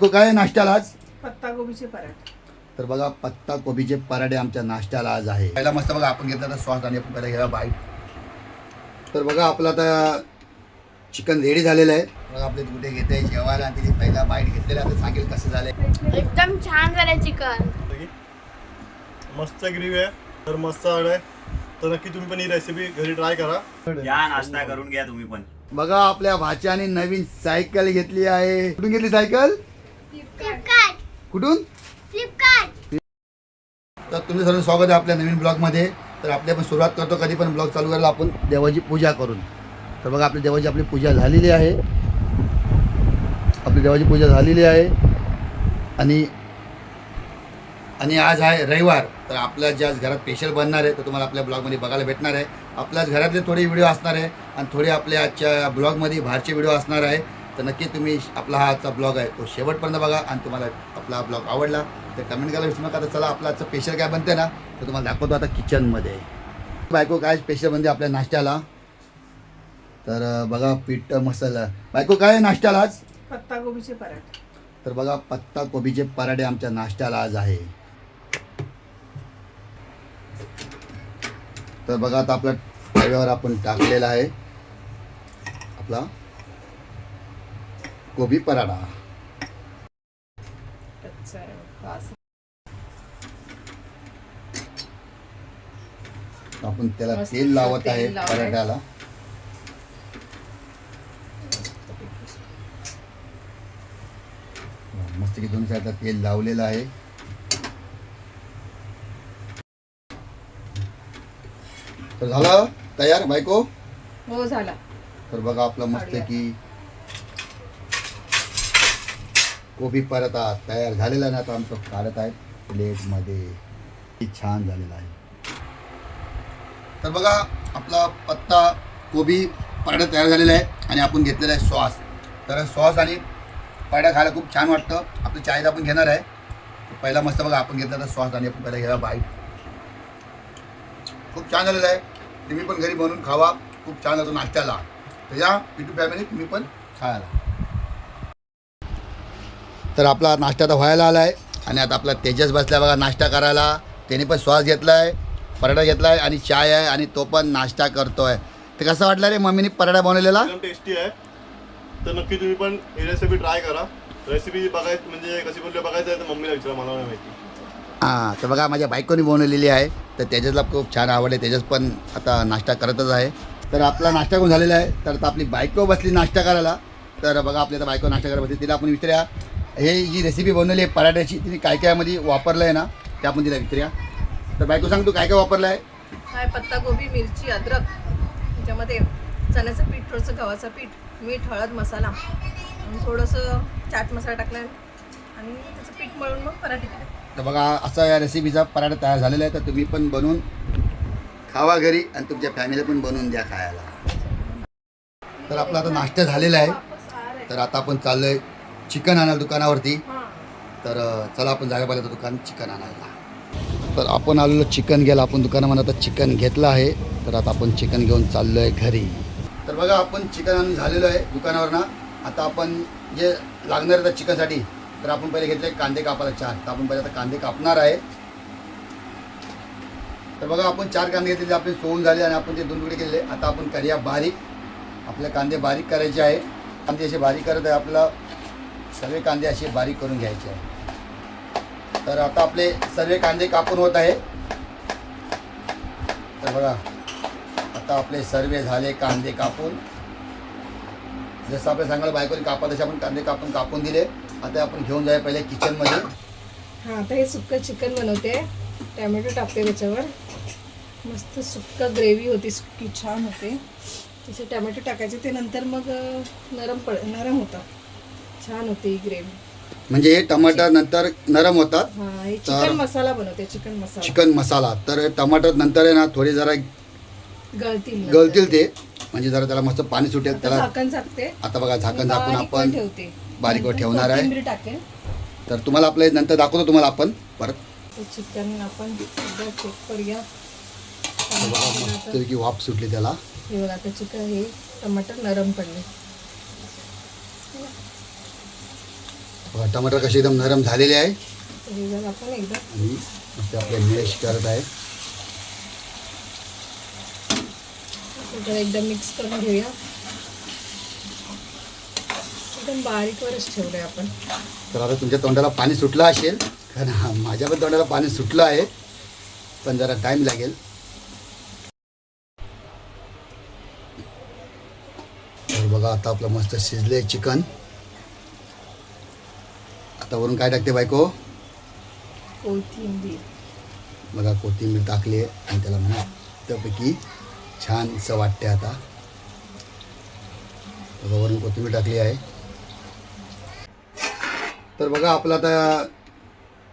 काय नाश्त्याला आज पत्ता गोबीचे पराठे. तर बघा पत्ता कोबीचे पराठे आमच्या नाश्त्याला आज आहे. पहिला मस्त बघा आपण घेतला तर सॉस आणि आपण पहिला घ्या बाईट. तर बघा आपलं आता चिकन रेडी झालेलं आहे. बघा आपले कुठे घेते जेवायला आणि तिने पहिला बाईट घेतलेला आता सांगेल कसं झालंय. एकदम छान झालं चिकन. मस्त ग्रेव्ही आहे तर मस्त आहे. तर नक्की तुम्ही पण ही रेसिपी घरी ट्राय करा. या नाश्ता करून घ्या तुम्ही पण. बघा आपल्या भाच्याने नवीन सायकल घेतली आहे. कुठून घेतली सायकल? फ्लिपकार्ट. कुठून? फ्लिपकार्ट. तर तुमचं सर्व स्वागत आहे आपल्या नवीन ब्लॉगमध्ये. तर आपली आपण सुरुवात करतो कधी पण ब्लॉग चालू करायला आपण देवाची पूजा करून. तर बघा आपली देवाची पूजा झालेली आहे. आपली देवाची पूजा झालेली आहे आणि आज आहे रविवार. तर आपल्या ज्या घरात स्पेशल बनणार आहे तर तुम्हाला आपल्या ब्लॉगमध्ये बघायला भेटणार आहे. आपल्याच घरातले थोडे व्हिडिओ असणार आहे आणि थोडे आपल्या आजच्या ब्लॉगमध्ये बाहेरचे व्हिडिओ असणार आहे. तर नक्की तुम्ही आपला हा आजचा ब्लॉग आहे तो शेवटपर्यंत बघा आणि तुम्हाला आपला ब्लॉग आवडला तर कमेंट करायला विसरू नका. तर चला आपला आजचं स्पेशल काय बनते ना तर तुम्हाला दाखवतो आता किचनमध्ये. बायको काय स्पेशल बनते आपल्या नाश्त्याला. तर बघा पीठ मसाला. बायको काय नाश्त्याला आज पत्ता गोबीचे पराठे. तर बघा पत्ता कोबीचे पराठे आमच्या नाश्त्याला आज आहे. तर बघा आता आपल्या तव्यावर आपण टाकलेला आहे आपला कोबी पराठा. कच्चा आहे, वास. आपण त्याला मस्त तेल लावत आहे तेल लावलंय. पराठ्याला. मस्त की दोन्ही साईडला तेल लावलेलं आहे. तर झालं तयार बायको. हो झाला. तर बघा आपलं मस्त की कोबी पराठा तयार झालेला आहे. आता आमचं काढत आहे प्लेटमध्ये. किती छान झालेला आहे. तर बघा आपला पत्ता कोबी पराठा तयार झालेला आहे आणि आपण घेतलेला आहे सॉस. तर सॉस आणि पराठा खायला खूप छान वाटतं. आपलं चायला आपण घेणार आहे. तर पहिला मस्त बघा आपण घेतला तर सॉस आणि आपण पहिला घ्या बाईट. खूप छान झालेलं आहे. तुम्ही पण घरी बनवून खावा. खूप छान होतो नाश्त्याला. तर या पिटू फॅमिली तुम्ही पण खायला. तर आपला नाश्ता तर व्हायला आला आहे आणि आता आपला तेजस बसला बघा नाश्ता करायला. त्याने पण श्वास घेतला आहे, पराठा घेतला आहे आणि चाय आहे आणि तो पण नाश्ता करतो आहे. तर कसं वाटलं रे मम्मीने पराठा बनवलेला? एकदम टेस्टी आहे. तर नक्की तुम्ही पण ही रेसिपी ट्राय करा. रेसिपी बघायची म्हणजे कशी बोलली बघायचं आहे तर मम्मीला विचारा, मला नाही माहिती. हां तर बघा माझ्या बायकोने बनवलेली आहे. तर तेजसला खूप छान आवडले. तेजस पण आता नाश्ता करतच आहे. तर आपला नाश्ता करून झालेला आहे. तर आता आपली बायको बसली नाश्ता करायला. तर बघा आपली आता बायको नाश्ता करायला बसली. तिला आपण विचारूया हे जी रेसिपी बनवली आहे पराठ्याची तिने काय कायमध्ये वापरलं आहे ना ते आपण तिला विचारूया. तर बायको सांग तू काय काय वापरलं आहे? काय पत्ता गोबी, मिरची, अद्रक, त्याच्यामध्ये चण्याचं पीठ, थोडंसं गव्हाचं पीठ, मीठ, हळद, मसाला आणि थोडंसं चाट मसाला टाकला आहे आणि त्याचं पीठ मळून मग पराठे केले. तर बघा असा या रेसिपीचा पराठा तयार झालेला आहे. तर तुम्ही पण बनवून खावा घरी आणि तुमच्या फॅमिलीला पण बनवून द्या खायला. तर आपला आता नाश्ता झालेला आहे. तर आता आपण चाललो आहे चिकन आणायला दुकानावरती. तर चला आपण जागा पाहिलं तर दुकान चिकन आणायला. तर आपण आलेलो चिकन घ्यायला. आपण दुकानामध्ये आता चिकन घेतलं आहे. तर आता आपण चिकन घेऊन चाललो आहे घरी. तर बघा आपण चिकन आणून झालेलो आहे दुकानावरनं. आता आपण जे लागणार आहे चिकनसाठी तर आपण पहिले घेतले कांदे कापायला 4. तर आपण पहिले आता कांदे कापणार आहे. तर बघा आपण 4 कांदे घेतलेले आपले सोलून झाले आणि आपण ते 2 तुकडे केलेले. आता आपण करूया बारीक. आपले कांदे बारीक करायचे आहे. कांदे असे बारीक करत आहे. आपल्याला सर्व कांदे असे बारीक करून घ्यायचे आहे. तर आता आपले सर्व कांदे कापून होत आहे. तर बघा आता आपले सर्व झाले कांदे कापून. जसं आपल्या सांगायला बायकोने कापा तसे आपण कांदे कापून दिले. आता आपण घेऊन जाऊया पहिले किचनमध्ये. हां आता हे सुक्कं चिकन बनवते. टॅमॅटो टाकते त्याच्यावर. मस्त सुक्का ग्रेव्ही होती, सुक्की छान होते. तसे टॅमॅटो टाकायचे ते नंतर मग नरम होतं. छान होते ही ग्रेव्ही. म्हणजे हे टमाटर नंतर नरम होतात. हां हे चिकन मसाला बनवते. चिकन मसाला. तर टमाटर नंतर आहे ना थोडे जरा गळतील ते म्हणजे जरा त्याला मस्त पाणी सुटेल. त्याला झाकण झाकते. आता बघा झाकण झाकून आपण ठेवते. बारीकवर ठेवणार आहे. टाकेल. तर तुम्हाला आपल्या नंतर दाखवतो तुम्हाला आपण परत. चिकन आपण एकदा चेक करूया. तर की वाफ सुटली त्याला. हे बघा आता चिकन हे टमाटर नरम पडले. बघा टमाटर कसे एकदम नरम झालेले आहे तर हे जर आपण एकदा आणि मस्त आपले मॅश करत आहे. जरा एकदा मिक्स करून घेऊया. एकदम बारीकवरच ठेवलंय आपण. तर आता तुमच्या तोंडाला पाणी सुटलं असेल, कारण माझ्या पण तोंडाला पाणी सुटलं आहे, पण जरा टाईम लागेल. तर बघा आता आपलं मस्त शिजले चिकन. आता वरून काय टाकते बायको? कोथिंबीर. बघा कोथिंबीर टाकली आहे आणि त्याला मस्तपैकी छान असं वाटते. आता बघा वरून कोथिंबीर टाकली आहे. तर बघा आपलं आता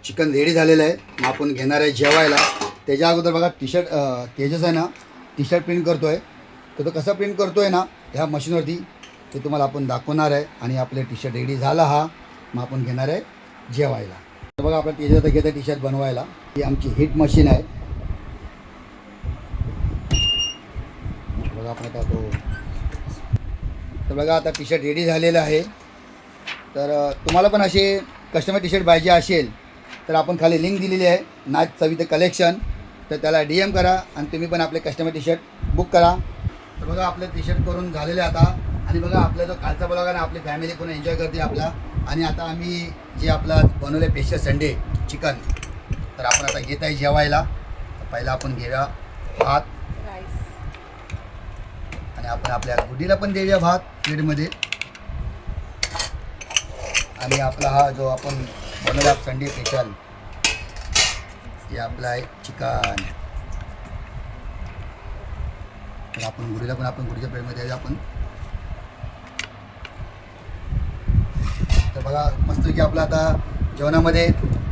चिकन रेडी झालेलं आहे. मग आपण घेणार आहे जेवायला. त्याच्या अगोदर बघा टी शर्ट तेजस आहे ना टी शर्ट प्रिंट करतो आहे. तर तो कसा प्रिंट करतो आहे ना ह्या मशीनवरती ते तुम्हाला आपण दाखवणार आहे. आणि आपले टी शर्ट रेडी झाला हा, मग आपण घेणार आहे जेवायला. तर बघा आपलं तेजस आता घेतं टी शर्ट बनवायला. ही आमची हिट मशीन आहे. बघा आपण आता तो तर बघा आता टी शर्ट रेडी झालेलं आहे. तर तुम्हाला पण असे कस्टमर टी शर्ट पाहिजे असेल तर आपण खाली लिंक दिलेली आहे नाच सविता कलेक्शन. तर त्याला DM करा आणि तुम्ही पण आपले कस्टमर टी शर्ट बुक करा. तर बघा आपले टी शर्ट करून झालेले आता. आणि बघा आपला जो कालचा ब्लॉग आहे ना आपली फॅमिली पण एन्जॉय करते आपला. आणि आता आम्ही जे आपला बनवलं आहे स्पेशल संडे चिकन, तर आपण आता घेत आहे जेवायला. पहिला आपण घेऊया भात राईस. आणि आपण आपल्या गुडीला पण देऊया भात प्लेटमध्ये. आणि आपला हा जो आपण बनवला संडे स्पेशल हे आपला आहे चिकन. तर आपण गुडीला पण आपण गुडीच्या प्लेटमध्ये देऊया आपण. तर बघा मस्त की आपलं आता जेवणामध्ये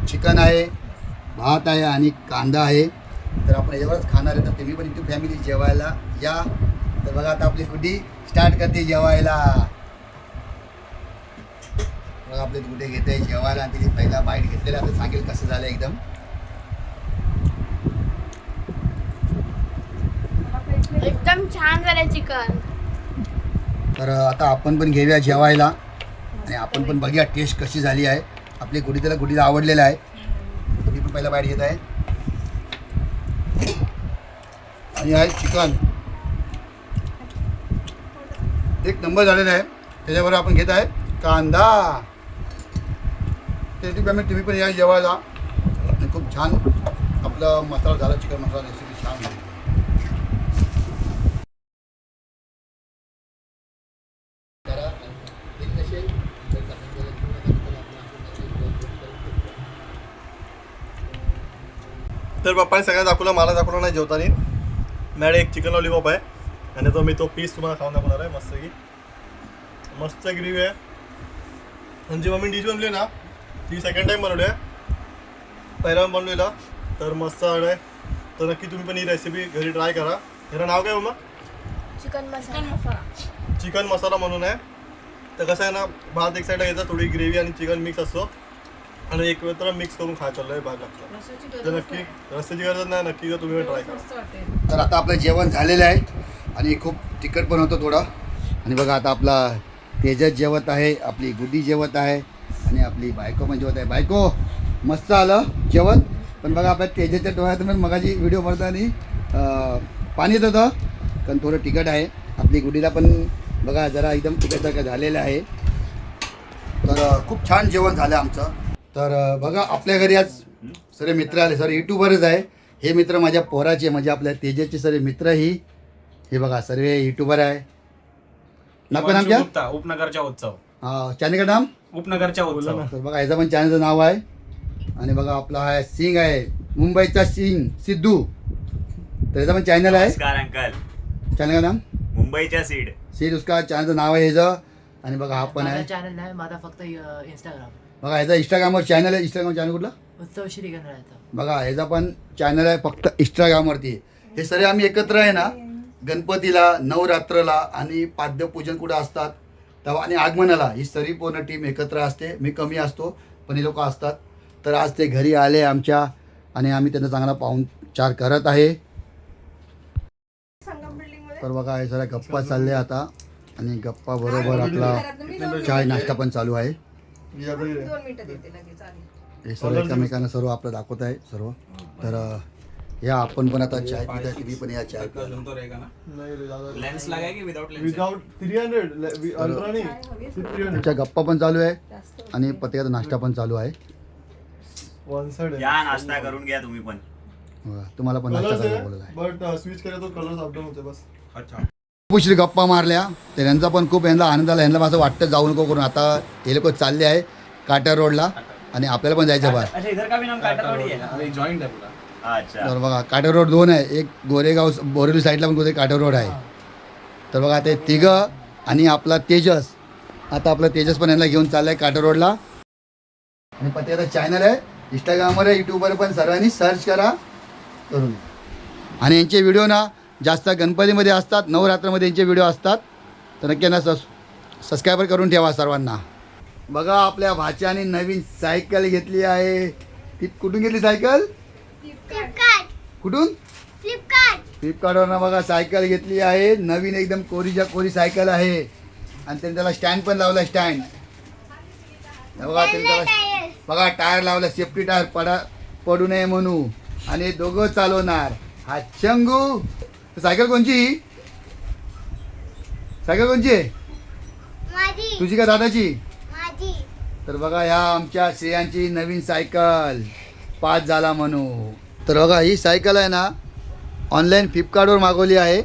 चिकन आहे, भात आहे आणि कांदा आहे. तर आपण याच्यावरच खाणार आहे. तर तुम्ही पण इथे फॅमिली जेवायला या. तर बघा आता आपली गुड्डी स्टार्ट करते जेवायला. बघा आपले गुड्डे घेते जेवायला आणि तिने पहिला बाईट घेतलेला. आता सांगेल कसं झालं एकदम. एकदम छान झालं चिकन. तर आता आपण पण घेऊया जेवायला आणि आपण पण बघूया टेस्ट कशी झाली आहे. आपली गुडीला आवडलेलं आहे. तुम्ही पण पहिला बाईट घेत आहे. आणि आहे चिकन एक नंबर झालेला आहे. त्याच्याबरोबर आपण घेत आहे कांदा. त्याची पेमेंट तुम्ही पण या जेवायला. आणि खूप छान आपला मसाला झाला, चिकन मसाला रेसिपी छान झाली. तर पप्पाने सगळ्यांना दाखवलं, मला दाखवलं नाही जेवताना. मॅडम एक चिकन लॉलीपॉप आहे आणि तो मी तो पीस तुम्हाला खाऊन दाखवणार आहे. मस्त की मस्त ग्रेव्ही आहे. आणि जी मम्मी डिश बनवली ना ती सेकंड टाईम बनवली आहे. पहिला बनवलेला तर मस्त आहे. तर नक्की तुम्ही पण ही रेसिपी घरी ट्राय करा. ह्याचं नाव काय मम्मा? चिकन मसाला. चिकन मसाला म्हणून आहे. तर कसं आहे ना भात एक साईडला घ्यायचा, थोडी ग्रेव्ही आणि चिकन मिक्स असतो आणि एक वेळ तर मिक्स करून खायचं आहे भात लागतं. तर नक्की रस्त्याची गरज नाही, नक्की जर तुम्ही ट्राय करा. तर आता आपलं जेवण झालेलं आहे आणि खूप तिखट पण होतं थोडं. आणि बघा आता आपला तेजस जेवत आहे, आपली गुड्डी जेवत आहे आणि आपली बायको पण जेवत आहे. बायको मस्त आलं जेवण. पण बघा आपल्या तेजसच्या डोळ्यातून मगाची व्हिडिओ बनताना पाणी येत होतं, कारण थोडं तिखट आहे. आपली गुड्डीला पण बघा जरा एकदम तिखटसारखं झालेलं आहे. तर खूप छान जेवण झालं आमचं. तर बघा आपल्या घरी आज सर्व मित्र आले, सर्व यूट्यूबरच आहे. हे मित्र माझ्या पोराचे म्हणजे आपल्या तेजसचे सर्व मित्र ही हे बघा सर्व यूट्यूबर आहे. नाव नाम क्या? उपनगरच्या उत्सव. चॅनल का नाम उपनगरच्या उत्सव. तर बघा याचं पण चॅनलचं नाव आहे. आणि बघा आपला हा सिंग आहे, मुंबईचा सिंग सिद्धू. तर याचं पण चॅनल आहे. नमस्कार अंकल. चॅनल का नाम मुंबईच्या सीड उसका चॅनलचं नाव आहे ह्याचं. आणि बघा हा पण आहे चॅनल नाही माझा, फक्त इंस्टाग्राम. बघा ह्याचा इंस्टाग्रामवर चॅनल आहे. इंस्टाग्राम चॅनल कुठला? उत्सव श्री गणरायाचा. बघा ह्याचा पण चॅनल आहे फक्त इंस्टाग्रामवरती. हे सर्व आम्ही एकत्र आहे ना गणपतीला, नवरात्रला आणि पाद्यपूजन कुठं असतात तेव्हा आणि आगमनाला ही सर्व पूर्ण टीम एकत्र असते. मी कमी असतो पण हे लोक असतात. तर आज ते घरी आले आमच्या आणि आम्ही त्यांना चांगला पाहुणचार करत आहे. तर बघा हे सगळ्या गप्पा चालले आता आणि गप्पा बरोबर आपला चाय नाश्ता पण चालू आहे. या तरी रे. 2 मिनिटात येते लगेच आली. हे सर्व एकमेकांना सर्व आपलं दाखवत आहे सर्व. तर या आपण पण आता चाय पित आहे, तुम्ही पण या चाय पिता. नाही रे दादा. लेन्स लगाए की विदाउट लेन्स विदाउट 300 अल्ट्रा नाही 300 तुमच्या गप्पा पण चालू आहे आणि पत्रिकाचा नाश्ता पण चालू आहे. वन साइड आहे. या नाश्ता करून घ्या तुम्ही पण. बघा, तुम्हाला पण नाश्ता कलर्स करायला आहे बोलत आहे. बट स्विच केला तो कलर्स अपडाऊन होते बस. अच्छा खूप उशीर गप्पा मारल्या तर यांचा पण खूप यांना आनंद आला. यांना असं वाटतं जाऊ नको करून. आता हे लोक चालले आहे काटा रोडला आणि आपल्याला पण जायचं बाहेर. अच्छा इधर का भी नाम काटा रोड ही है ना जॉइंट है पूरा. अच्छा तर बघा काटा रोड 2 आहे. एक गोरेगाव बोरिवली साईडला पण कुठे काटा रोड आहे. तर बघा ते तिघं आणि आपला तेजस. आता आपला तेजस पण यांना घेऊन चाललाय काटा रोडला. आणि पत्रिकाचा चॅनल आहे इंस्टाग्रामवर आहे, यूट्यूबवर पण सर्वांनी सर्च करा करून. आणि यांचे व्हिडिओ ना जास्त गणपतीमध्ये असतात, नवरात्रामध्ये यांचे व्हिडिओ असतात. तर नक्की ना सबस्क्रायबर करून ठेवा सर्वांना. बघा आपल्या भाच्याने नवीन सायकल घेतली आहे. ती कुठून घेतली सायकल? कुठून? फ्लिपकार्टवरनं बघा सायकल घेतली आहे. नवीन एकदम कोरीच्या कोरी सायकल आहे. आणि त्यांनी त्याला स्टँड पण लावला. स्टँड बघा त्यांनी त्याला बघा टायर लावला, सेफ्टी टायर पडू नये म्हणून. आणि हे दोघं चालवणार. हा चंगू. सायकल कोणची? सायकल कोणची आहे? तुझी का दादाची? तर बघा ह्या आमच्या श्रेयांची नवीन सायकल पास झाला म्हणून. तर बघा ही सायकल आहे ना ऑनलाईन फ्लिपकार्टवर मागवली आहे.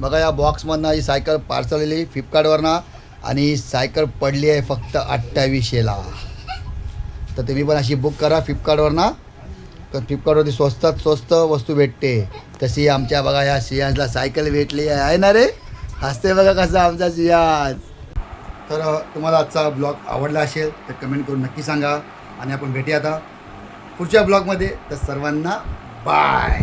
बघा या बॉक्समधनं ही सायकल पार्सल आली फ्लिपकार्टवरनं. आणि ही सायकल पडली आहे फक्त 2800ला. तर तुम्ही पण अशी बुक करा फ्लिपकार्टवरनं. तर फ्लिपकार्टवरती स्वस्तात स्वस्त वस्तू भेटते. तशी आमच्या बघा या श्रेयांसला सायकल भेटली आहे ना रे. हसते बघा कसं आमचा श्रेयांस. तर तुम्हाला आजचा ब्लॉग आवडला असेल तर कमेंट करून नक्की सांगा. आणि आपण भेटूया आता पुढच्या ब्लॉगमध्ये. तर सर्वांना बाय.